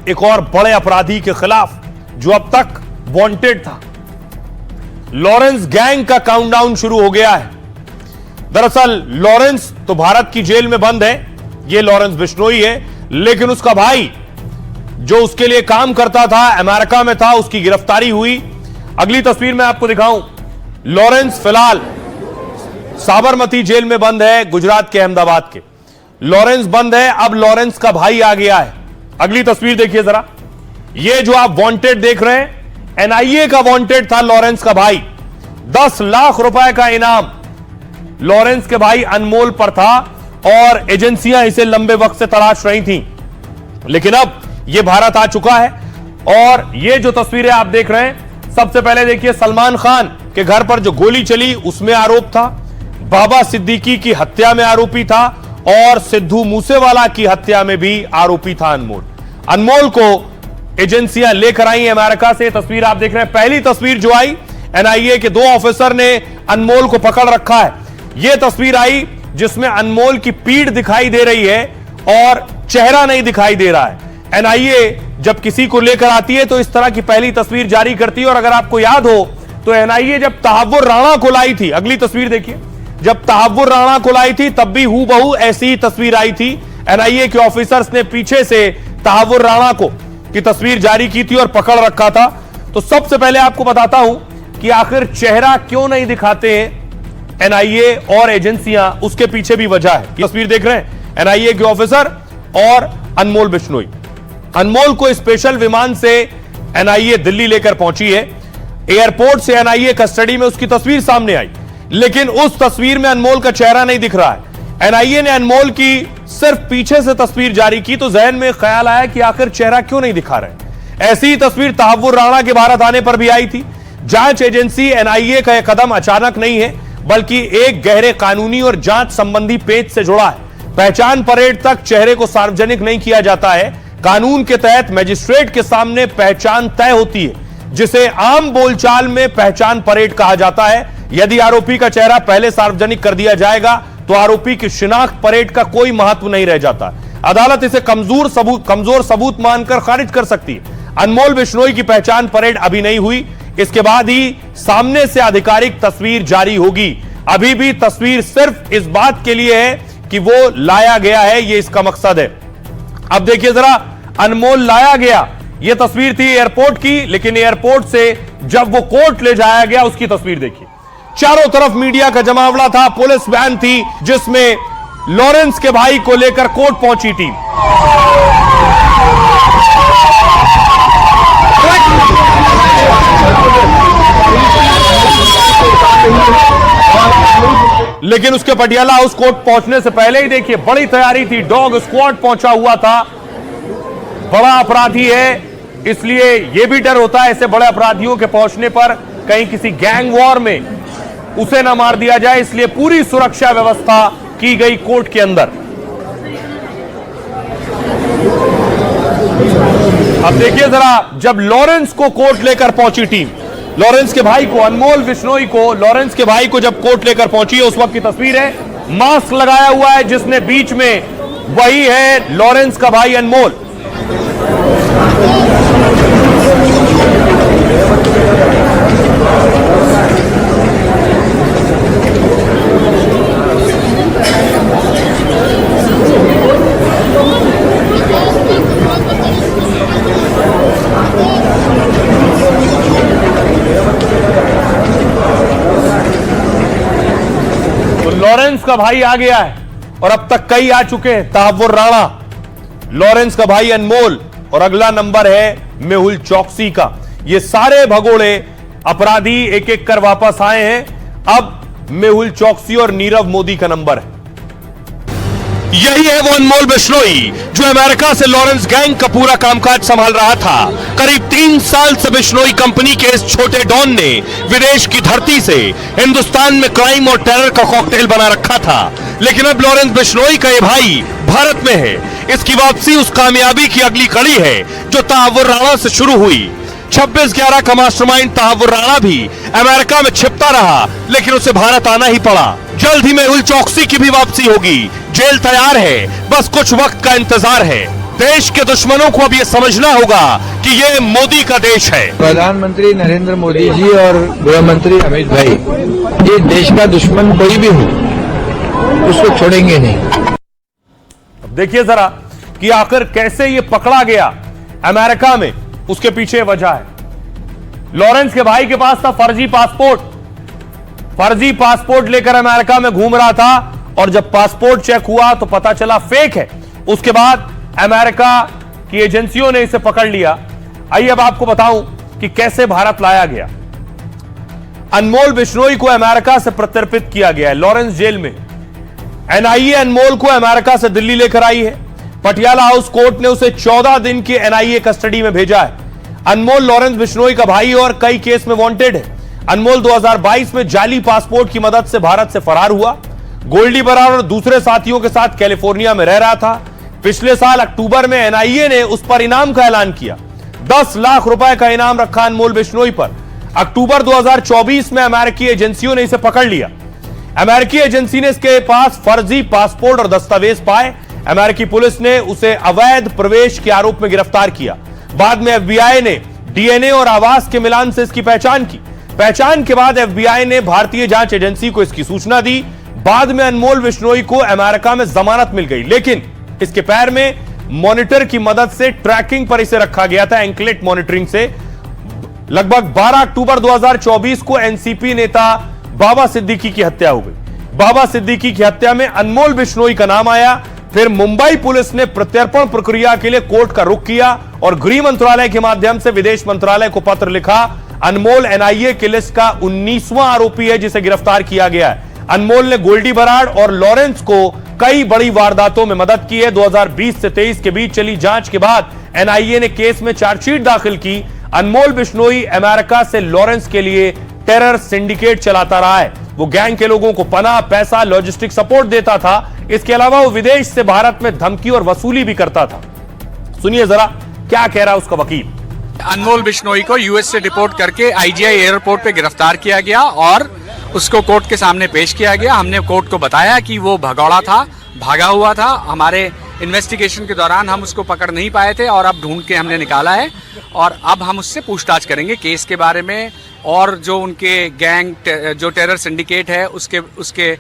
एक और बड़े अपराधी के खिलाफ जो अब तक वांटेड था। लॉरेंस गैंग का काउंटडाउन शुरू हो गया है। दरअसल लॉरेंस तो भारत की जेल में बंद है, ये लॉरेंस बिश्नोई है, लेकिन उसका भाई जो उसके लिए काम करता था, अमेरिका में था, उसकी गिरफ्तारी हुई। अगली तस्वीर में आपको दिखाऊं, लॉरेंस फिलहाल साबरमती जेल में बंद है, गुजरात के अहमदाबाद के। लॉरेंस बंद है, अब लॉरेंस का भाई आ गया है। अगली तस्वीर देखिए जरा, ये जो आप वांटेड देख रहे हैं, एनआईए का वांटेड था लॉरेंस का भाई। 10 लाख रुपए का इनाम लॉरेंस के भाई अनमोल पर था और एजेंसियां इसे लंबे वक्त से तलाश रही थीं, लेकिन अब यह भारत आ चुका है। और ये जो तस्वीरें आप देख रहे हैं, सबसे पहले देखिए सलमान खान के घर पर जो गोली चली उसमें आरोप था, बाबा सिद्दीकी की हत्या में आरोपी था और सिद्धू मूसेवाला की हत्या में भी आरोपी था अनमोल। अनमोल को एजेंसियां लेकर आई अमेरिका से। तस्वीर आप देख रहे हैं, पहली तस्वीर जो आई, एनआईए के 2 ऑफिसर ने अनमोल को पकड़ रखा है। यह तस्वीर आई जिसमें अनमोल की पीठ दिखाई दे रही है और चेहरा नहीं दिखाई दे रहा है। एनआईए जब किसी को लेकर आती है तो इस तरह की पहली तस्वीर जारी करती है। और अगर आपको याद हो तो एनआईए जब तहव्वुर राणा को लाई थी, अगली तस्वीर देखिए, जब तहव्वुर राणा को लाई थी तब भी हूबहू ऐसी ही तस्वीर आई थी। एनआईए के ऑफिसर्स ने पीछे से तहव्वुर राणा को की तस्वीर जारी की थी और पकड़ रखा था। तो सबसे पहले आपको बताता हूं कि आखिर चेहरा क्यों नहीं दिखाते हैं एनआईए और एजेंसियां, उसके पीछे भी वजह है। तस्वीर देख रहे हैं, एनआईए के ऑफिसर और अनमोल बिश्नोई। अनमोल को स्पेशल विमान से एनआईए दिल्ली लेकर पहुंची है। एयरपोर्ट से एनआईए कस्टडी में उसकी तस्वीर सामने आई, लेकिन उस तस्वीर में अनमोल का चेहरा नहीं दिख रहा है। एनआईए ने अनमोल की सिर्फ पीछे से तस्वीर जारी की तो जहन में ख्याल आया कि आखिर चेहरा क्यों नहीं दिखा रहे। ऐसी ही तस्वीर तहव्वुर राणा के भारत आने पर भी आई थी। जांच एजेंसी एनआईए का यह कदम अचानक नहीं है, बल्कि एक गहरे कानूनी और जांच संबंधी पेच से जुड़ा है। पहचान परेड तक चेहरे को सार्वजनिक नहीं किया जाता है। कानून के तहत मजिस्ट्रेट के सामने पहचान तय होती है, जिसे आम बोलचाल में पहचान परेड कहा जाता है। यदि आरोपी का चेहरा पहले सार्वजनिक कर दिया जाएगा तो आरोपी की शिनाख्त परेड का कोई महत्व नहीं रह जाता। अदालत इसे कमजोर सबूत मानकर खारिज कर सकती है। अनमोल बिश्नोई की पहचान परेड अभी नहीं हुई, इसके बाद ही सामने से आधिकारिक तस्वीर जारी होगी। अभी भी तस्वीर सिर्फ इस बात के लिए है कि वो लाया गया है, ये इसका मकसद है। अब देखिए जरा, अनमोल लाया गया, यह तस्वीर थी एयरपोर्ट की, लेकिन एयरपोर्ट से जब वो कोर्ट ले जाया गया उसकी तस्वीर देखिए। चारों तरफ मीडिया का जमावड़ा था, पुलिस वैन थी जिसमें लॉरेंस के भाई को लेकर कोर्ट पहुंची टीम। लेकिन उसके पटियाला हाउस कोर्ट पहुंचने से पहले ही देखिए बड़ी तैयारी थी, डॉग स्क्वाड पहुंचा हुआ था। बड़ा अपराधी है, इसलिए यह भी डर होता है ऐसे बड़े अपराधियों के पहुंचने पर कहीं किसी गैंग वॉर में उसे ना मार दिया जाए, इसलिए पूरी सुरक्षा व्यवस्था की गई कोर्ट के अंदर। अब देखिए जरा, जब लॉरेंस को कोर्ट लेकर पहुंची टीम, लॉरेंस के भाई को, अनमोल बिश्नोई को, लॉरेंस के भाई को जब कोर्ट लेकर पहुंची है उस वक्त की तस्वीर है। मास्क लगाया हुआ है जिसने बीच में, वही है लॉरेंस का भाई अनमोल। लॉरेंस का भाई आ गया है और अब तक कई आ चुके हैं, तहव्वुर राणा, लॉरेंस का भाई अनमोल और अगला नंबर है मेहुल चौकसी का। ये सारे भगोड़े अपराधी एक एक कर वापस आए हैं। अब मेहुल चौकसी और नीरव मोदी का नंबर है। यही है वो अनमोल बिश्नोई जो अमेरिका से लॉरेंस गैंग का पूरा कामकाज संभाल रहा था। करीब 3 साल से बिश्नोई कंपनी के इस छोटे डॉन ने विदेश की धरती से हिंदुस्तान में क्राइम और टेरर का कॉकटेल बना रखा था। लेकिन अब लॉरेंस बिश्नोई का ये भाई भारत में है। इसकी वापसी उस कामयाबी की अगली कड़ी है जो तहव्वुर राणा से शुरू हुई। 26/11 का मास्टरमाइंड तहव्वुर राणा भी अमेरिका में छिपता रहा, लेकिन उसे भारत आना ही पड़ा। जल्द ही मेहुल चौकसी की भी वापसी होगी। जेल तैयार है, बस कुछ वक्त का इंतजार है। देश के दुश्मनों को अब यह समझना होगा कि यह मोदी का देश है। प्रधानमंत्री नरेंद्र मोदी जी और गृह मंत्री अमित भाई, ये देश का दुश्मन कोई भी हो उसको छोड़ेंगे नहीं। अब देखिए जरा कि आखिर कैसे ये पकड़ा गया अमेरिका में, उसके पीछे वजह है। लॉरेंस के भाई के पास था फर्जी पासपोर्ट लेकर अमेरिका में घूम रहा था और जब पासपोर्ट चेक हुआ तो पता चला फेक है। उसके बाद अमेरिका की एजेंसियों ने इसे पकड़ लिया। आइए अब आपको बताऊं कि कैसे भारत लाया गया। अनमोल बिश्नोई को अमेरिका से प्रत्यर्पित किया गया है लॉरेंस जेल में। एनआईए अनमोल को अमेरिका से दिल्ली लेकर आई है। पटियाला हाउस कोर्ट ने उसे 14 दिन की एनआईए कस्टडी में भेजा है। अनमोल लॉरेंस बिश्नोई का भाई और कई केस में वांटेड है। अनमोल 2022 में जाली पासपोर्ट की मदद से भारत से फरार हुआ। गोल्डी बरार और दूसरे साथियों के साथ कैलिफोर्निया में रह रहा था। पिछले साल अक्टूबर में एनआईए ने उस पर इनाम का ऐलान किया। 10 लाख रुपए का इनाम रखा अनमोल बिश्नोई पर। अक्टूबर 2024 में अमेरिकी एजेंसियों ने इसे पकड़ लिया। अमेरिकी एजेंसी ने इसके पास फर्जी पासपोर्ट और दस्तावेज पाए। अमेरिकी पुलिस ने उसे अवैध प्रवेश के आरोप में गिरफ्तार किया। बाद में एफबीआई ने डीएनए और आवास के मिलान से इसकी पहचान की। पहचान के बाद एफबीआई ने भारतीय जांच एजेंसी को इसकी सूचना दी। बाद में अनमोल बिश्नोई को अमेरिका में जमानत मिल गई, लेकिन इसके पैर में मॉनिटर की मदद से ट्रैकिंग पर इसे रखा गया था, एंकलेट मॉनिटरिंग से। लगभग 12 अक्टूबर 2024 को एनसीपी नेता बाबा सिद्दीकी की हत्या हो गई। बाबा सिद्दीकी की हत्या में अनमोल बिश्नोई का नाम आया। फिर मुंबई पुलिस ने प्रत्यर्पण प्रक्रिया के लिए कोर्ट का रुख किया और गृह मंत्रालय के माध्यम से विदेश मंत्रालय को पत्र लिखा। अनमोल एनआईए की लिस्ट का 19वां आरोपी है जिसे गिरफ्तार किया गया है। अनमोल ने गोल्डी बराड़ और लॉरेंस को कई बड़ी वारदातों में मदद की है। 2020 से 23 के बीच चली जांच के बाद एनआईए ने केस में चार्जशीट दाखिल की। अनमोल बिश्नोई अमेरिका से लॉरेंस के लिए टेरर सिंडिकेट चलाता रहा है। वो गैंग के लोगों को पनाह, पैसा, लॉजिस्टिक सपोर्ट देता था। इसके अलावा वो विदेश से भारत में धमकी और वसूली भी करता था। सुनिए जरा क्या कह रहा है उसका वकील। अनमोल बिश्नोई को यूएस से डिपोर्ट करके आईजीआई एयरपोर्ट पे गिरफ्तार किया गया और उसको कोर्ट के सामने पेश किया गया। हमने कोर्ट को बताया कि वो भगौड़ा था, भागा हुआ था। हमारे इन्वेस्टिगेशन के दौरान हम उसको पकड़ नहीं पाए थे और अब ढूंढ के हमने निकाला है और अब हम उससे पूछताछ करेंगे केस के बारे में और जो उनके गैंग जो टेरर सिंडिकेट है उसके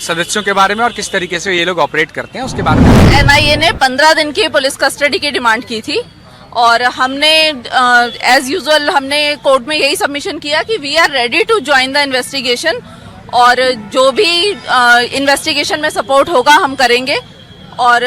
सदस्यों के बारे में और किस तरीके से ये लोग ऑपरेट करते हैं उसके बारे में। एनआईए ने 15 दिन की पुलिस कस्टडी की डिमांड की थी और हमने एज यूजुअल हमने कोर्ट में यही सबमिशन किया कि we are ready to join the investigation और जो भी इन्वेस्टिगेशन में सपोर्ट होगा हम करेंगे। और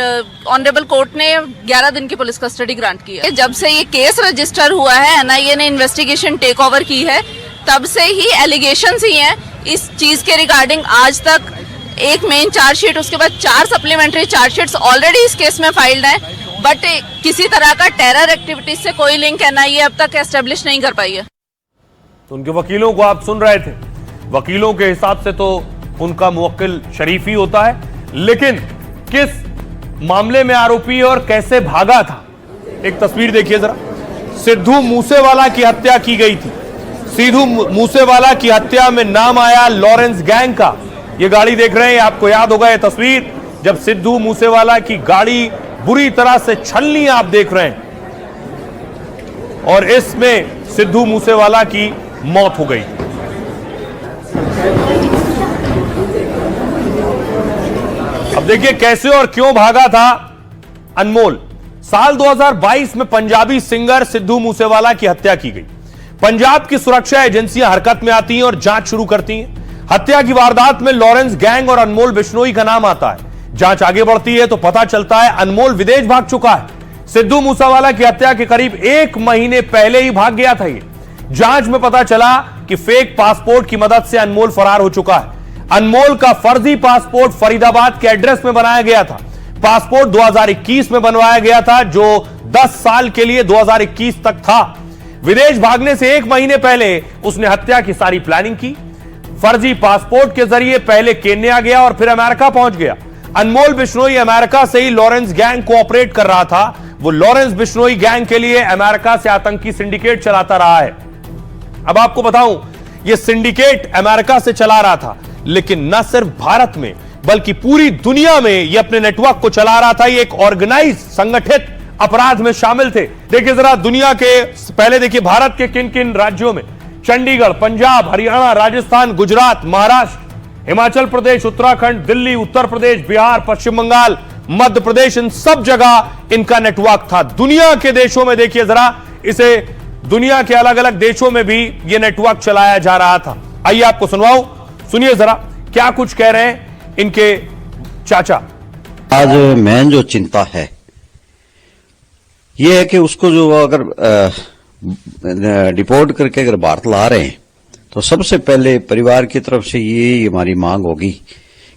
ऑनरेबल कोर्ट ने 11 दिन की पुलिस कस्टडी ग्रांट की है। जब से ये केस रजिस्टर हुआ है, एनआईए ने इन्वेस्टिगेशन टेक ओवर की है, तब से ही एलिगेशंस ही हैं इस चीज के रिगार्डिंग। आज तक एक मेन चार्जशीट, उसके बाद 4 सप्लीमेंट्री चार्जशीट्स ऑलरेडी इस केस में फाइल्ड हैं, बट किसी तरह का टेरर एक्टिविटीज से कोई लिंक एनआईए अब तक एस्टेब्लिश नहीं कर पाई है। तो उनके वकीलों को आप सुन रहे थे। वकीलों के हिसाब से तो उनका मुवक्किल शरीफ ही होता है, लेकिन किस मामले में आरोपी और कैसे भागा था, एक तस्वीर देखिए जरा। सिद्धू मूसेवाला की हत्या की गई थी। सिद्धू मूसेवाला की हत्या में नाम आया लॉरेंस गैंग का। ये गाड़ी देख रहे हैं, आपको याद होगा ये तस्वीर, जब सिद्धू मूसेवाला की गाड़ी बुरी तरह से छलनी आप देख रहे हैं और इसमें सिद्धू मूसेवाला की मौत हो गई। अब देखिए कैसे और क्यों भागा था अनमोल। साल 2022 में पंजाबी सिंगर सिद्धू मूसेवाला की हत्या की गई। पंजाब की सुरक्षा एजेंसियां हरकत में आती हैं और जांच शुरू करती हैं। हत्या की वारदात में लॉरेंस गैंग और अनमोल बिश्नोई का नाम आता है। जांच आगे बढ़ती है तो पता चलता है अनमोल विदेश भाग चुका है। सिद्धू मूसेवाला की हत्या के करीब 1 महीने पहले ही भाग गया था ये। जांच में पता चला कि फेक पासपोर्ट की मदद से अनमोल फरार हो चुका है। अनमोल का फर्जी पासपोर्ट फरीदाबाद के एड्रेस में बनाया गया था। पासपोर्ट 2021 में बनवाया गया था जो 10 साल के लिए 2021 तक था। विदेश भागने से 1 महीने पहले उसने हत्या की सारी प्लानिंग की। फर्जी पासपोर्ट के जरिए पहले केन्या गया और फिर अमेरिका पहुंच गया। अनमोल बिश्नोई अमेरिका से ही लॉरेंस गैंग को ऑपरेट कर रहा था। वो लॉरेंस बिश्नोई गैंग के लिए अमेरिका से आतंकी सिंडिकेट चलाता रहा है। अब आपको बताऊं, यह सिंडिकेट अमेरिका से चला रहा था, लेकिन न सिर्फ भारत में बल्कि पूरी दुनिया में यह अपने नेटवर्क को चला रहा था। यह एक ऑर्गेनाइज, संगठित अपराध में शामिल थे। देखिए जरा दुनिया के, पहले देखिए भारत के किन किन राज्यों में, चंडीगढ़, पंजाब, हरियाणा, राजस्थान, गुजरात, महाराष्ट्र, हिमाचल प्रदेश, उत्तराखंड, दिल्ली, उत्तर प्रदेश, बिहार, पश्चिम बंगाल, मध्य प्रदेश, इन सब जगह इनका नेटवर्क था। दुनिया के देशों में देखिए जरा, इसे दुनिया के अलग अलग देशों में भी यह नेटवर्क चलाया जा रहा था। आइए आपको सुनवाऊं, सुनिए जरा क्या कुछ कह रहे हैं इनके चाचा। आज मेन जो चिंता है ये है कि उसको जो अगर डिपोर्ट करके अगर भारत ला रहे हैं तो सबसे पहले परिवार की तरफ से ये हमारी मांग होगी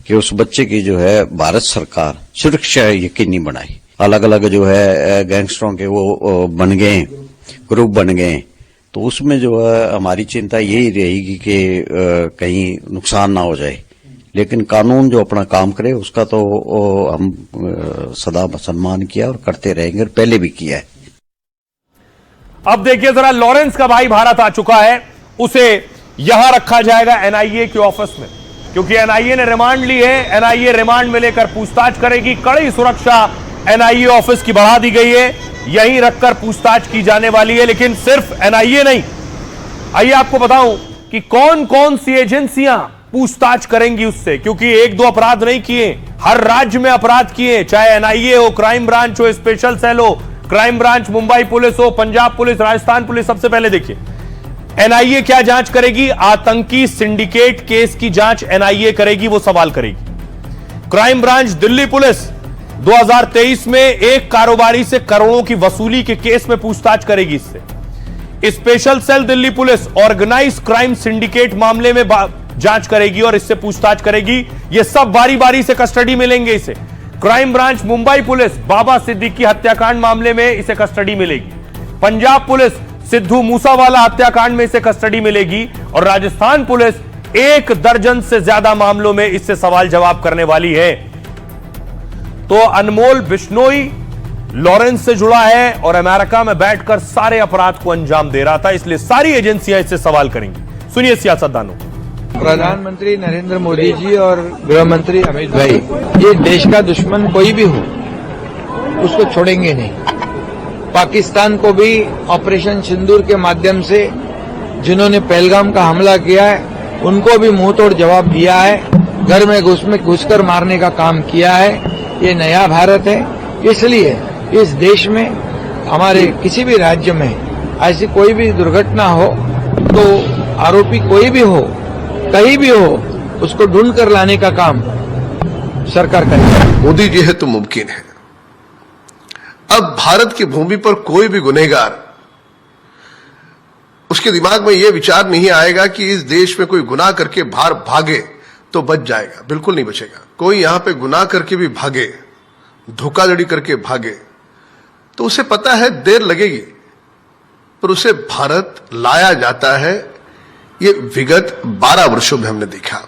कि उस बच्चे की जो है भारत सरकार सुरक्षा यकीनी बनाए। अलग अलग जो है गैंगस्टरों के वो बन गए, ग्रुप बन गए, तो उसमें जो है हमारी चिंता यही रहेगी कि कहीं नुकसान ना हो जाए। लेकिन कानून जो अपना काम करे उसका तो हम सदा सम्मान किया और करते रहेंगे और पहले भी किया है। अब देखिए जरा, लॉरेंस का भाई भारत आ चुका है, उसे यहां रखा जाएगा एनआईए के ऑफिस में, क्योंकि एनआईए ने रिमांड ली है। एनआईए रिमांड में लेकर पूछताछ करेगी। कड़ी सुरक्षा एनआईए ऑफिस की बढ़ा दी गई है, यहीं रखकर पूछताछ की जाने वाली है। लेकिन सिर्फ एनआईए नहीं, आइए आपको बताऊं कि कौन कौन सी एजेंसियां पूछताछ करेंगी उससे, क्योंकि एक दो अपराध नहीं किए, हर राज्य में अपराध किए, चाहे एनआईए हो, क्राइम ब्रांच हो, स्पेशल सेल हो, क्राइम ब्रांच मुंबई पुलिस हो, पंजाब पुलिस, राजस्थान पुलिस। सबसे पहले देखिए एनआईए क्या जांच करेगी। आतंकी सिंडिकेट केस की जांच एनआईए करेगी, वो सवाल करेगी। क्राइम ब्रांच दिल्ली पुलिस 2023 में एक कारोबारी से करोड़ों की वसूली के केस में पूछताछ करेगी इससे। Special cell Delhi police organise crime syndicate मामले में जांच करेगी और इससे पूछताछ करेगी। ये सब बारी बारी से कस्टडी मिलेंगे इसे। क्राइम ब्रांच मुंबई पुलिस बाबा सिद्दीकी हत्याकांड मामले में इसे कस्टडी मिलेगी। पंजाब पुलिस सिद्धू मूसावाला हत्याकांड में इसे कस्टडी मिलेगी और राजस्थान पुलिस 1 दर्जन से ज्यादा मामलों में इससे सवाल जवाब करने वाली है। तो अनमोल बिश्नोई लॉरेंस से जुड़ा है और अमेरिका में बैठकर सारे अपराध को अंजाम दे रहा था, इसलिए सारी एजेंसियां इससे सवाल करेंगी। सुनिए सियासतदानों। प्रधानमंत्री नरेंद्र मोदी जी और गृह मंत्री अमित भाई, ये देश का दुश्मन कोई भी हो उसको छोड़ेंगे नहीं। पाकिस्तान को भी ऑपरेशन सिंदूर के माध्यम से जिन्होंने पहलगाम का हमला किया है उनको भी मुंह तोड़ जवाब दिया है। घर में घुसकर मारने का काम किया है। ये नया भारत है, इसलिए इस देश में हमारे किसी भी राज्य में ऐसी कोई भी दुर्घटना हो तो आरोपी कोई भी हो, कहीं भी हो, उसको ढूंढ कर लाने का काम सरकार करेगी। मोदी जी है तो मुमकिन है। अब भारत की भूमि पर कोई भी गुनहगार, उसके दिमाग में यह विचार नहीं आएगा कि इस देश में कोई गुनाह करके बाहर भागे तो बच जाएगा। बिल्कुल नहीं बचेगा। कोई यहां पे गुनाह करके भी भागे, धोखाधड़ी करके भागे, तो उसे पता है देर लगेगी, पर उसे भारत लाया जाता है। ये विगत 12 वर्षों में हमने देखा।